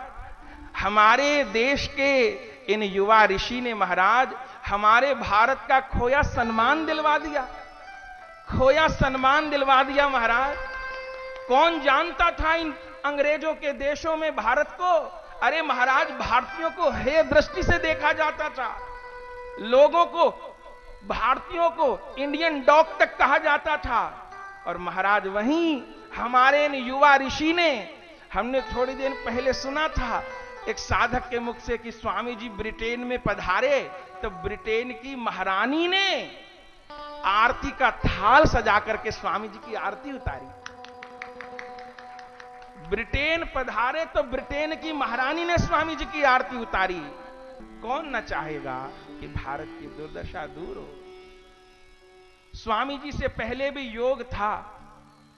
हमारे देश के इन युवा ऋषि ने महाराज हमारे भारत का खोया सम्मान दिलवा दिया, खोया सम्मान दिलवा दिया महाराज। कौन जानता था इन अंग्रेजों के देशों में भारत को? अरे महाराज, भारतीयों को हेय दृष्टि से देखा जाता था, लोगों को, भारतीयों को इंडियन डॉग तक कहा जाता था। और महाराज वहीं हमारे इन युवा ऋषि ने, हमने थोड़ी देर पहले सुना था एक साधक के मुख से कि स्वामी जी ब्रिटेन में पधारे तो ब्रिटेन की महारानी ने आरती का थाल सजा करके स्वामी जी की आरती उतारी। ब्रिटेन पधारे तो ब्रिटेन की महारानी ने स्वामी जी की आरती उतारी। कौन न चाहेगा कि भारत की दुर्दशा दूर हो। स्वामी जी से पहले भी योग था,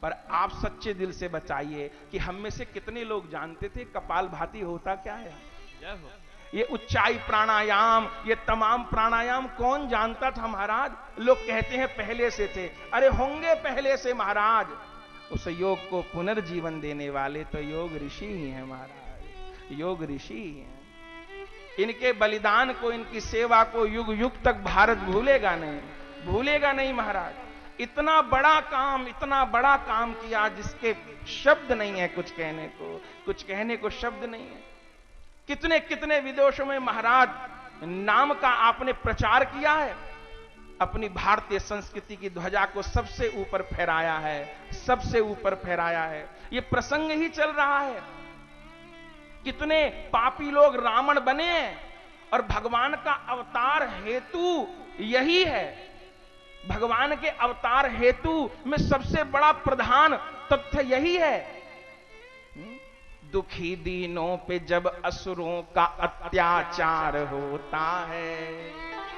पर आप सच्चे दिल से बताइए कि हम में से कितने लोग जानते थे कपालभाति होता क्या है? ये उच्चाई प्राणायाम, ये तमाम प्राणायाम कौन जानता था महाराज? लोग कहते हैं पहले से थे। अरे होंगे पहले से महाराज। उस योग को पुनर्जीवन देने वाले तो योग ऋषि ही हैं महाराज, योग ऋषि ही हैं। इनके बलिदान को, इनकी सेवा को युग युग तक भारत भूलेगा नहीं। भूलेगा नहीं महाराज। इतना बड़ा काम किया जिसके शब्द नहीं है कुछ कहने को शब्द नहीं है। कितने कितने विदेशों में महाराज नाम का आपने प्रचार किया है, अपनी भारतीय संस्कृति की ध्वजा को सबसे ऊपर फहराया है। ये प्रसंग ही चल रहा है। कितने पापी लोग रावण बने हैं और भगवान का अवतार हेतु यही है। भगवान के अवतार हेतु में सबसे बड़ा प्रधान तथ्य यही है। दुखी दीनों पे जब असुरों का अत्याचार होता है,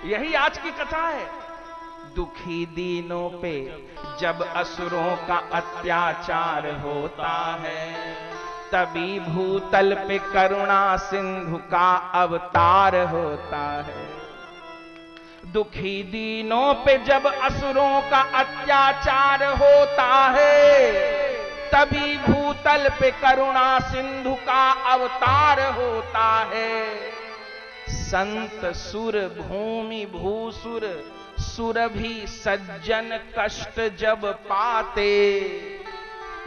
यही आज की कथा है। दुखी दीनों पे जब असुरों का अत्याचार होता है, तभी भूतल पे करुणा सिंधु का अवतार होता है। दुखी दीनों पे जब असुरों का अत्याचार होता है, तभी भूतल पे करुणा सिंधु का अवतार होता है। संत सुर भूमि भूसुर सुर भी सज्जन कष्ट जब पाते।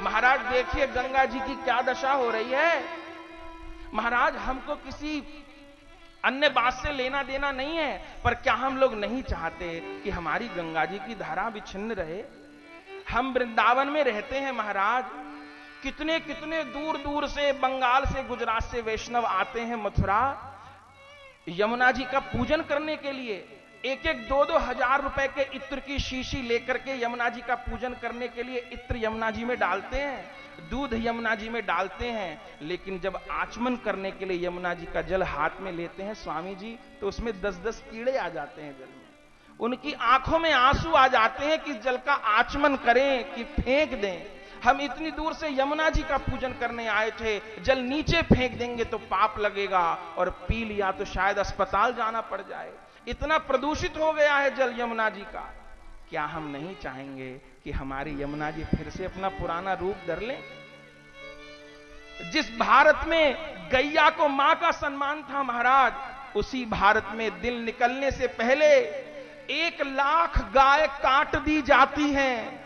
महाराज देखिए गंगा जी की क्या दशा हो रही है। महाराज हमको किसी अन्य बात से लेना देना नहीं है, पर क्या हम लोग नहीं चाहते कि हमारी गंगा जी की धारा विच्छिन्न रहे। हम वृंदावन में रहते हैं महाराज, कितने कितने दूर दूर से, बंगाल से, गुजरात से वैष्णव आते हैं मथुरा यमुना जी का पूजन करने के लिए। एक एक 2-2 हजार रुपए के इत्र की शीशी लेकर के यमुना जी का पूजन करने के लिए इत्र यमुना जी में डालते हैं, दूध यमुना जी में डालते हैं। लेकिन जब आचमन करने के लिए यमुना जी का जल हाथ में लेते हैं स्वामी जी, तो उसमें 10-10 कीड़े आ जाते हैं जल में। उनकी आंखों में आंसू आ जाते हैं कि जल का आचमन करें कि फेंक दें। हम इतनी दूर से यमुना जी का पूजन करने आए थे, जल नीचे फेंक देंगे तो पाप लगेगा, और पी लिया तो शायद अस्पताल जाना पड़ जाए। इतना प्रदूषित हो गया है जल यमुना जी का। क्या हम नहीं चाहेंगे कि हमारी यमुना जी फिर से अपना पुराना रूप धर ले? जिस भारत में गैया को मां का सम्मान था महाराज, उसी भारत में दिल निकलने से पहले 1 लाख गाय काट दी जाती हैं।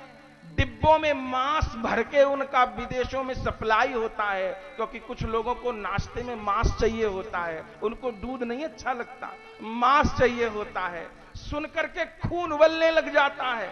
डिब्बों में मांस भर के उनका विदेशों में सप्लाई होता है, क्योंकि कुछ लोगों को नाश्ते में मांस चाहिए होता है, उनको दूध नहीं अच्छा लगता, मांस चाहिए होता है। सुनकर के खून उबलने लग जाता है।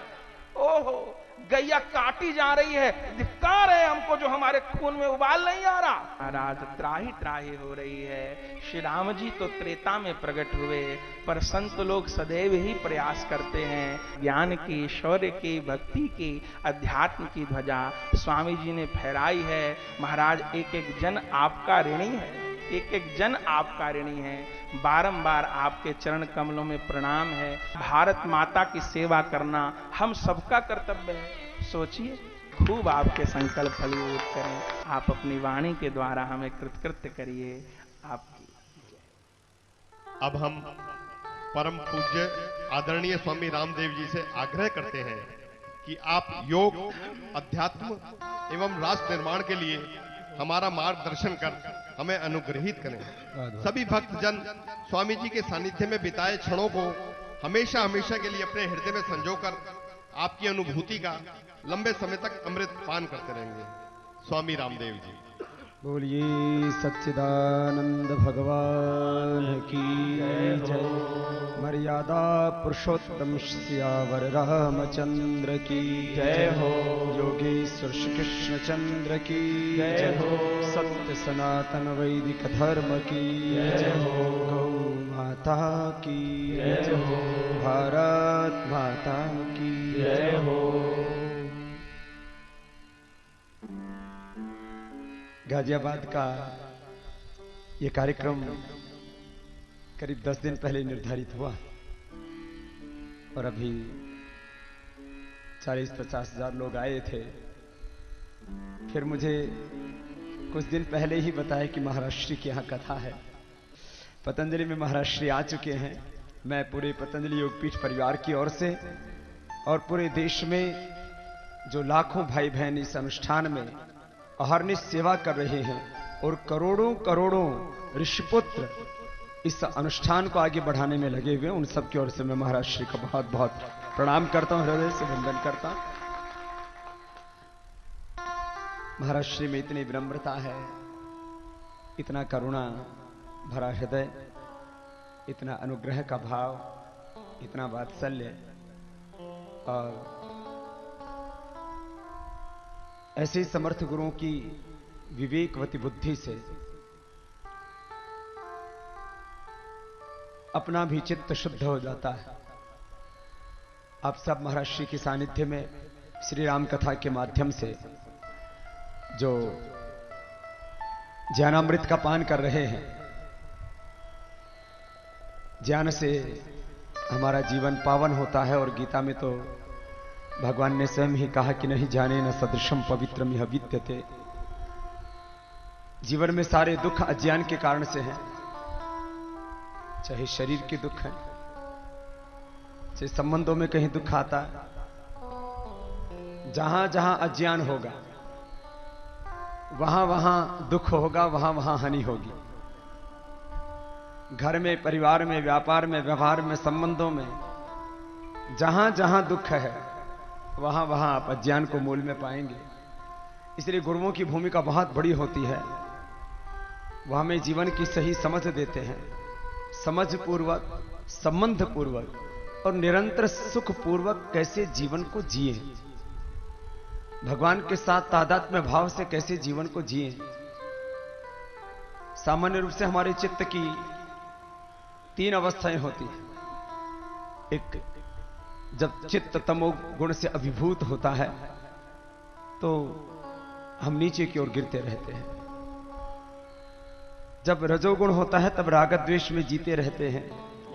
ओहो, गैया काटी जा रही है, धिक्कार है हमको जो हमारे खून में उबाल नहीं आ रहा। महाराज त्राही त्राही हो रही है। श्री राम जी तो त्रेता में प्रकट हुए, पर संत लोग सदैव ही प्रयास करते हैं ज्ञान की, शौर्य की, भक्ति की, अध्यात्म की ध्वजा स्वामी जी ने फहराई है। महाराज एक एक जन आपका ऋणी है, एक एक जन आपका ऋणी है। बारंबार आपके चरण कमलों में प्रणाम है। भारत माता की सेवा करना हम सबका कर्तव्य है। सोचिए, खूब आपके संकल्प फलीभूत करें। आप अपनी वाणी के द्वारा हमें कृतकृत्य करिए। आपकी अब हम परम पूज्य आदरणीय स्वामी रामदेव जी से आग्रह करते हैं कि आप योग, अध्यात्म एवं राष्ट्र निर्माण के लिए हमारा मार्गदर्शन कर हमें अनुग्रहित करें। सभी भक्तजन स्वामी जी के सानिध्य में बिताए क्षणों को हमेशा हमेशा के लिए अपने हृदय में संजोकर आपकी अनुभूति का लंबे समय तक अमृत पान करते रहेंगे। स्वामी रामदेव जी। बोलिए सच्चिदानंद भगवान की जय। मर्यादा पुरुषोत्तम सियावर रामचंद्र की जय हो। योगेश्वर श्री कृष्ण चंद्र की जय हो। सत्य सनातन वैदिक धर्म की जय हो। गौ माता की जय हो। भारत माता की जय हो। गाजियाबाद का ये कार्यक्रम करीब 10 दिन पहले निर्धारित हुआ और अभी 40-50 हजार लोग आए थे। फिर मुझे कुछ दिन पहले ही बताया कि महाराष्ट्री की यहाँ कथा है। पतंजलि में महाराष्ट्री आ चुके हैं। मैं पूरे पतंजलि योगपीठ परिवार की ओर से और पूरे देश में जो लाखों भाई बहन इस अनुष्ठान में अहर्निश सेवा कर रहे हैं और करोड़ों करोड़ों ऋषिपुत्र इस अनुष्ठान को आगे बढ़ाने में लगे हुए, उन सब की ओर से मैं महाराज श्री का बहुत बहुत प्रणाम करता हूं, हृदय से वंदन करता हूं। महाराज श्री में इतनी विनम्रता है, इतना करुणा भरा हृदय, इतना अनुग्रह का भाव, इतना वात्सल्य, और ऐसे समर्थ गुरुओं की विवेकवती बुद्धि से अपना भी चित्त शुद्ध हो जाता है। आप सब महाराज श्री के सानिध्य में श्री राम कथा के माध्यम से जो ज्ञानामृत का पान कर रहे हैं, ज्ञान से हमारा जीवन पावन होता है। और गीता में तो भगवान ने स्वयं ही कहा कि नहीं जाने न सदृशम पवित्रम यह विद्यते। जीवन में सारे दुख अज्ञान के कारण से हैं, चाहे शरीर के दुख है, चाहे संबंधों में कहीं दुख आता है। जहां जहां अज्ञान होगा वहां वहां दुख होगा, वहां वहां हानि होगी। घर में, परिवार में, व्यापार में, व्यवहार में, संबंधों में जहां जहां दुख है वहां वहां आप अज्ञान को मूल में पाएंगे। इसलिए गुरुओं की भूमिका बहुत बड़ी होती है। वह हमें जीवन की सही समझ देते हैं, समझ पूर्वक, संबंध पूर्वक और निरंतर सुख पूर्वक कैसे जीवन को जिए, भगवान के साथ तादात्म्य भाव से कैसे जीवन को जिए। सामान्य रूप से हमारे चित्त की 3 अवस्थाएं होती हैं। एक, जब चित्त तमो गुण से अभिभूत होता है तो हम नीचे की ओर गिरते रहते हैं। जब रजोगुण होता है तब राग द्वेष में जीते रहते हैं।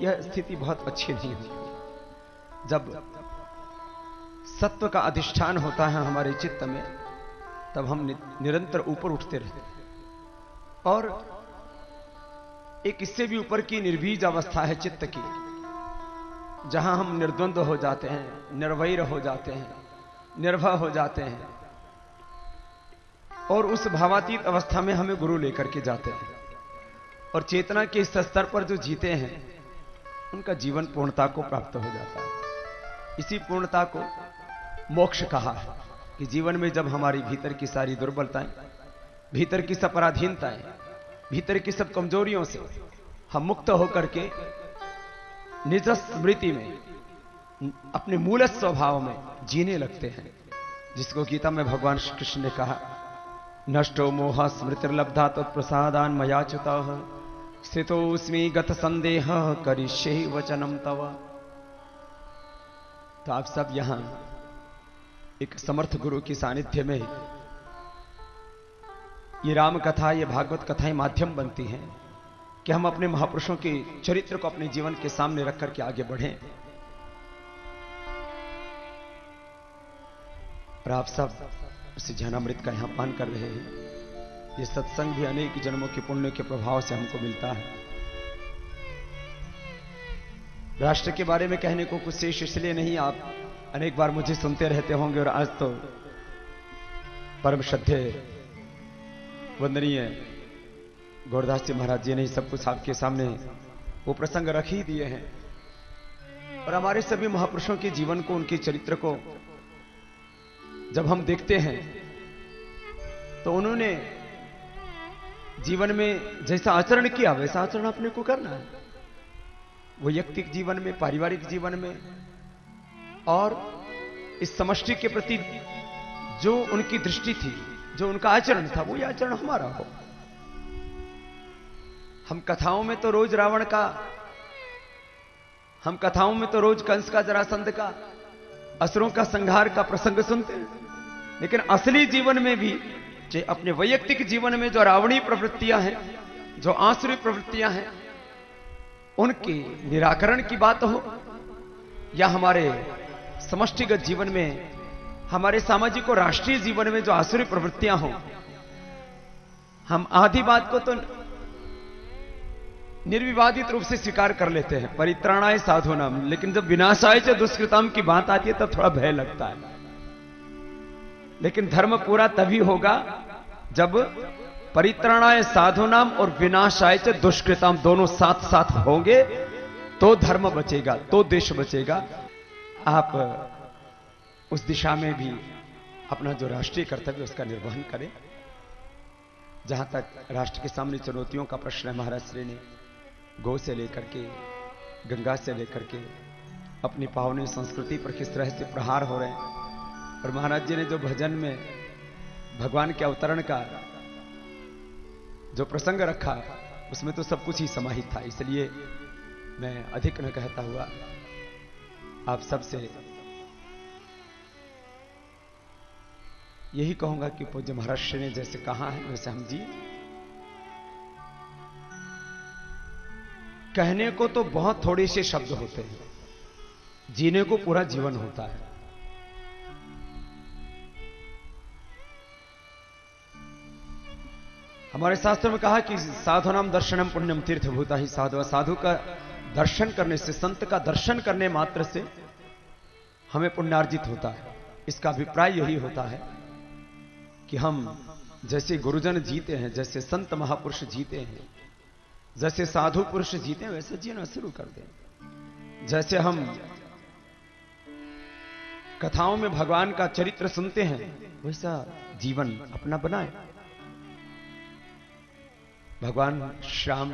यह स्थिति बहुत अच्छी नहीं होती। जब सत्व का अधिष्ठान होता है हमारे चित्त में तब हम निरंतर ऊपर उठते रहते हैं। और एक इससे भी ऊपर की निर्बीज अवस्था है चित्त की, जहां हम निर्द्वंद्व हो जाते हैं, निर्वैर हो जाते हैं, निर्भय हो जाते हैं। और उस भावातीत अवस्था में हमें गुरु लेकर के जाते हैं। और चेतना के इस स्तर पर जो जीते हैं उनका जीवन पूर्णता को प्राप्त हो जाता है। इसी पूर्णता को मोक्ष कहा है कि जीवन में जब हमारी भीतर की सारी दुर्बलताएं, भीतर की सब पराधीनताएं, भीतर की सब कमजोरियों से हम मुक्त होकर के निज स्मृति में, अपने मूल स्वभाव में जीने लगते हैं, जिसको गीता में भगवान श्री कृष्ण ने कहा, नष्टो मोह स्मृतिर्लब्धा तत्प्रसादान मयाच्युतः स्थितोऽस्मि गत संदेह करिष्ये वचनम तव। तो आप सब यहां एक समर्थ गुरु की सानिध्य में ये राम कथा, ये भागवत कथाएं माध्यम बनती हैं कि हम अपने महापुरुषों के चरित्र को अपने जीवन के सामने रख करके आगे बढ़ें। और आप सब उस ज्ञानामृत का यहां पान कर रहे हैं। ये सत्संग भी अनेक जन्मों के पुण्य के प्रभाव से हमको मिलता है। राष्ट्र के बारे में कहने को कुछ शेष इसलिए नहीं, आप अनेक बार मुझे सुनते रहते होंगे और आज तो परम श्रद्धेय वंदनीय गौरदास जी महाराज जी ने सब कुछ आपके सामने वो प्रसंग रख ही दिए हैं। और हमारे सभी महापुरुषों के जीवन को, उनके चरित्र को जब हम देखते हैं तो उन्होंने जीवन में जैसा आचरण किया वैसा आचरण अपने को करना है। वैयक्तिक जीवन में, पारिवारिक जीवन में, और इस समष्टि के प्रति जो उनकी दृष्टि थी, जो उनका आचरण था, वो आचरण हमारा हो। हम कथाओं में तो रोज रावण का, हम कथाओं में तो रोज कंस का, जरासंध का, असुरों का संहार का प्रसंग सुनते हैं, लेकिन असली जीवन में भी, चाहे अपने वैयक्तिक जीवन में जो रावणी प्रवृत्तियां हैं, जो आसुरी प्रवृत्तियां हैं, उनके निराकरण की बात हो, या हमारे समष्टिगत जीवन में, हमारे सामाजिक और राष्ट्रीय जीवन में जो आसुरी प्रवृत्तियां हों, हम आधी बात को तो निर्विवादित रूप से स्वीकार कर लेते हैं, परित्राणाय साधूनाम, लेकिन जब विनाशाय च दुष्कृताम की बात आती है तब थोड़ा भय लगता है। लेकिन धर्म पूरा तभी होगा जब परित्राणाय साधूनाम और विनाशाय च दुष्कृताम दोनों साथ साथ होंगे, तो धर्म बचेगा, तो देश बचेगा। आप उस दिशा में भी अपना जो राष्ट्रीय कर्तव्य उसका निर्वहन करें। जहां तक राष्ट्र के सामने चुनौतियों का प्रश्न है, महाराज श्री ने गौ से लेकर के, गंगा से लेकर के अपनी पावनी संस्कृति पर किस तरह से प्रहार हो रहे हैं। और महाराज जी ने जो भजन में भगवान के अवतरण का जो प्रसंग रखा, उसमें तो सब कुछ ही समाहित था। इसलिए मैं अधिक न कहता हुआ आप सबसे यही कहूंगा कि पूज्य महाराज श्री ने जैसे कहा है वैसे हम जी। कहने को तो बहुत थोड़े से शब्द होते हैं, जीने को पूरा जीवन होता है। हमारे शास्त्र में कहा कि साधुनाम दर्शनम पुण्यम तीर्थभूता ही साधु। साधु का दर्शन करने से, संत का दर्शन करने मात्र से हमें पुण्यार्जित होता है। इसका अभिप्राय यही होता है कि हम जैसे गुरुजन जीते हैं, जैसे संत महापुरुष जीते हैं, जैसे साधु पुरुष जीते हैं, वैसे जीना शुरू कर दें। जैसे हम कथाओं में भगवान का चरित्र सुनते हैं, वैसा जीवन अपना बनाए। भगवान श्याम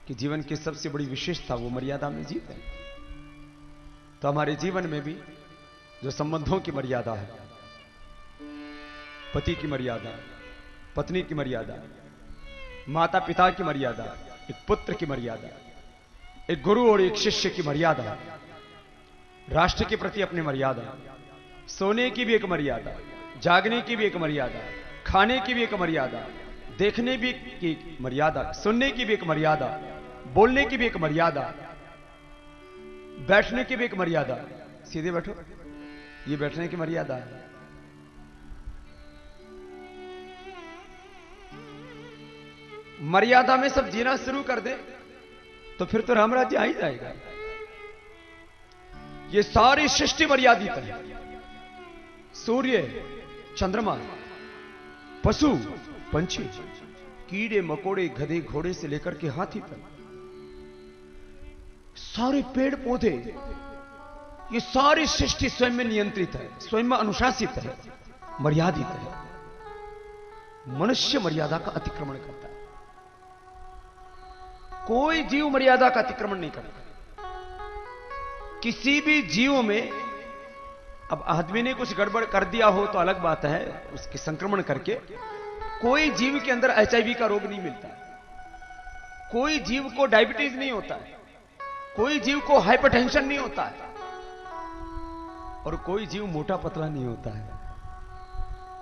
के जीवन की सबसे बड़ी विशेषता वो मर्यादा में जीते हैं। तो हमारे जीवन में भी जो संबंधों की मर्यादा है, पति की मर्यादा, पत्नी की मर्यादा, माता पिता की मर्यादा, एक पुत्र की मर्यादा, एक गुरु और एक शिष्य की मर्यादा, राष्ट्र के प्रति अपनी मर्यादा, सोने की भी एक मर्यादा, जागने की भी एक मर्यादा, खाने की भी एक मर्यादा, देखने भी की मर्यादा, सुनने की भी एक मर्यादा, बोलने की भी एक मर्यादा, बैठने की भी एक मर्यादा। सीधे बैठो, ये बैठने की मर्यादा है। मर्यादा में सब जीना शुरू कर दे तो फिर तो राम राज्य आ ही जाएगा। ये सारी सृष्टि मर्यादित है। सूर्य, चंद्रमा, पशु, पंछी, कीड़े मकोड़े, गधे घोड़े से लेकर के हाथी तक, सारे पेड़ पौधे, ये सारी सृष्टि स्वयं में नियंत्रित है, स्वयं में अनुशासित है, मर्यादित है। मनुष्य मर्यादा का अतिक्रमण करता है। कोई जीव मर्यादा का अतिक्रमण नहीं करता। किसी भी जीव में, अब आदमी ने कुछ गड़बड़ कर दिया हो तो अलग बात है, उसके संक्रमण करके कोई जीव के अंदर HIV का रोग नहीं मिलता, कोई जीव को डायबिटीज नहीं होता है, कोई जीव को हाइपरटेंशन नहीं होता है, और कोई जीव मोटा पतला नहीं होता है,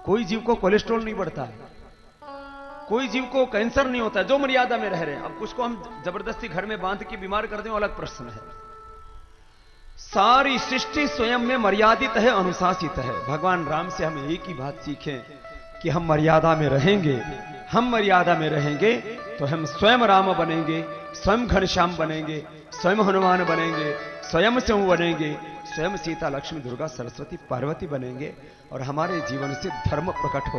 कोई जीव को कोलेस्ट्रॉल नहीं बढ़ता है, कोई जीव को कैंसर नहीं होता है, जो मर्यादा में रह रहे हैं। अब कुछ को हम जबरदस्ती घर में बांध के बीमार कर दें, अलग प्रश्न है। सारी सृष्टि स्वयं में मर्यादित है, अनुशासित है। भगवान राम से हम एक ही बात सीखें कि हम मर्यादा में रहेंगे। हम मर्यादा में रहेंगे तो हम स्वयं राम बनेंगे, स्वयं घनश्याम बनेंगे, स्वयं हनुमान बनेंगे, स्वयं सिंह बनेंगे, स्वयं सीता, लक्ष्मी, दुर्गा, सरस्वती, पार्वती बनेंगे, और हमारे जीवन से धर्म प्रकट हो